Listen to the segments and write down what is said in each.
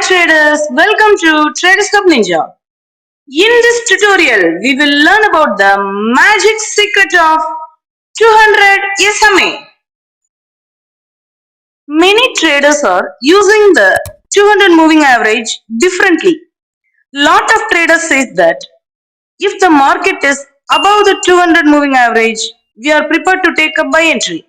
traders, welcome to TradersHub Ninja. In this tutorial, we will learn about the magic secret of 200 SMA. Many traders are using the 200 moving average differently. Lot of traders say that if the market is above the 200 moving average, we are prepared to take a buy entry.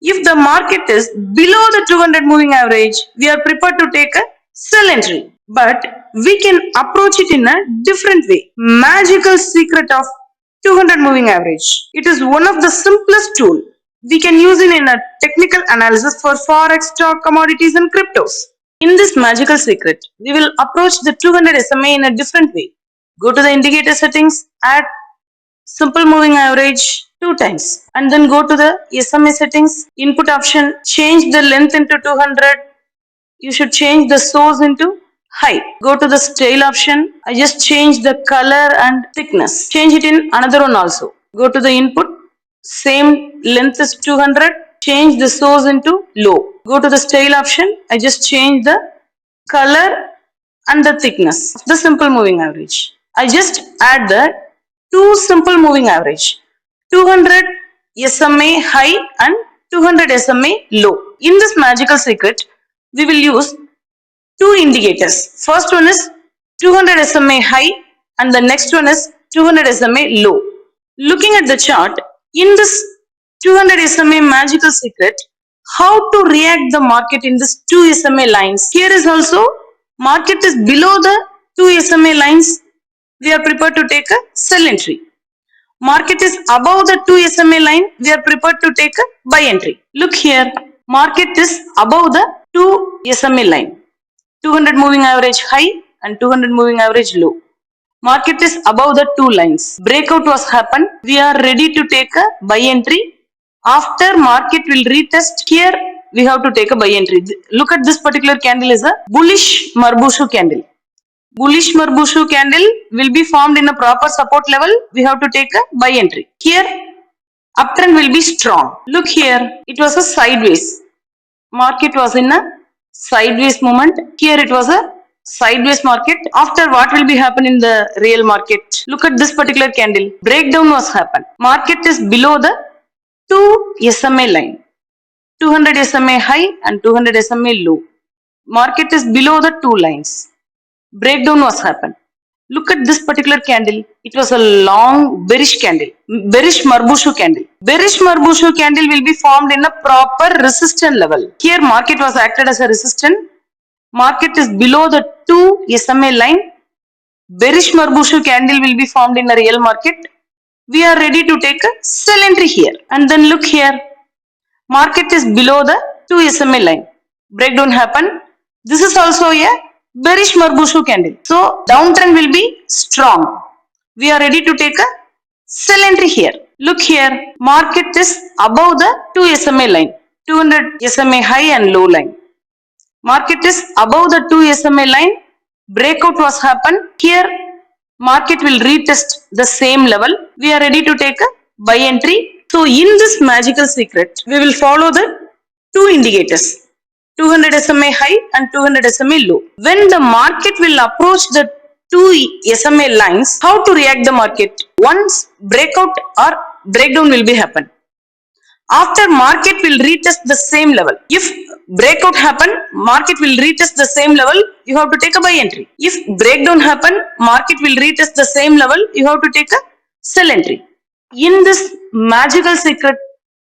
If the market is below the 200 moving average, we are prepared to take a sell entry. But we can approach it in a different way. Magical secret of 200 moving average. It is one of the simplest tool. We can use it in a technical analysis for forex, stock, commodities and cryptos. In this magical secret, we will approach the 200 SMA in a different way. Go to the indicator settings, add simple moving average 2 times and then go to the SMA settings, input option, change the length into 200. You should change the source into high. Go to the style option. I just change the color and thickness. Change it in another one also. Go to the input. Same length is 200. Change the source into low. Go to the style option. I just change the color and the thickness of the simple moving average. I just add the two simple moving average. 200 SMA high and 200 SMA low. In this magical secret, we will use two indicators. First one is 200 SMA high and the next one is 200 SMA low. Looking at the chart, in this 200 SMA magical secret, how to react the market in this 2 SMA lines. Here is also market is below the 2 SMA lines. We are prepared to take a sell entry. Market is above the 2 SMA line. We are prepared to take a buy entry. Look here. Market is above the 2 SMA line. 200 moving average high and 200 moving average low. Market is above the 2 lines. Breakout was happened. We are ready to take a buy entry. After market will retest, here we have to take a buy entry. Look at this particular candle is a bullish Marbushu candle. Bullish Marbushu candle will be formed in a proper support level. We have to take a buy entry. Here uptrend will be strong. Look here, it was a sideways. Market was in a sideways movement. Here it was a sideways market. After what will be happen in the real market? Look at this particular candle. Breakdown was happened. Market is below the 2 SMA line. 200 SMA high and 200 SMA low. Market is below the 2 lines. Breakdown was happened. Look at this particular candle. It was a long bearish candle. Bearish Marbushu candle. Bearish Marbushu candle will be formed in a proper resistance level. Here market was acted as a resistance. Market is below the 2 SMA line. Bearish Marbushu candle will be formed in a real market. We are ready to take a sell entry here. And then look here. Market is below the 2 SMA line. Breakdown happened. This is also a bearish Marbushu candle. So downtrend will be strong. We are ready to take a sell entry here. Look here. Market is above the 2 SMA line. 200 SMA high and low line. Market is above the 2 SMA line. Breakout was happened. Here market will retest the same level. We are ready to take a buy entry. So in this magical secret, we will follow the two indicators. 200 SMA high and 200 SMA low. When the market will approach the 2 SMA lines, how to react the market? Once breakout or breakdown will be happen. After market will retest the same level. If breakout happen, market will retest the same level, you have to take a buy entry. If breakdown happen, market will retest the same level, you have to take a sell entry. In this magical secret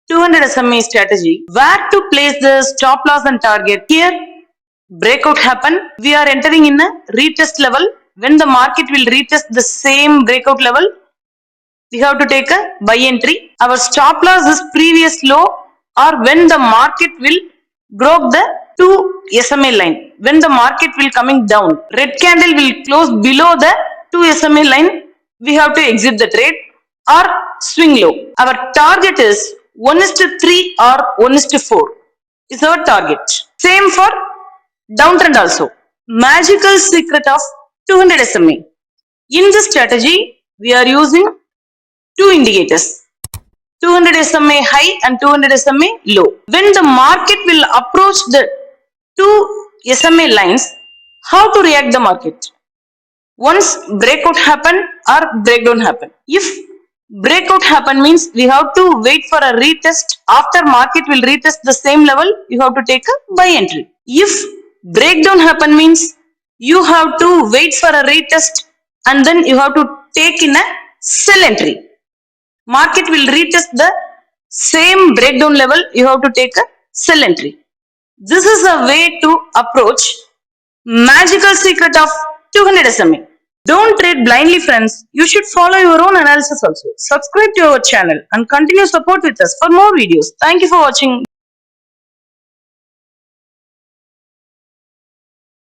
200 SMA strategy, where to place the stop loss and target? Here breakout happen. We are entering in a retest level. When the market will retest the same breakout level, we have to take a buy entry. Our stop loss is previous low or when the market will broke the 2 SMA line. When the market will coming down, red candle will close below the 2 SMA line. We have to exit the trade or swing low. Our target is 1:3 or 1:4 is our target. Same for downtrend also. Magical secret of 200 SMA. In this strategy, we are using two indicators. 200 SMA high and 200 SMA low. When the market will approach the two SMA lines, How to react the market? Once breakout happen or breakdown happen. If breakout happen means we have to wait for a retest. After market will retest the same level, you have to take a buy entry. If breakdown happen means you have to wait for a retest and then you have to take in a sell entry. Market will retest the same breakdown level, you have to take a sell entry. This is a way to approach magical secret of 200 SMA. Don't trade blindly, friends. You should follow your own analysis also. Subscribe to our channel and continue support with us for more videos. Thank you for watching.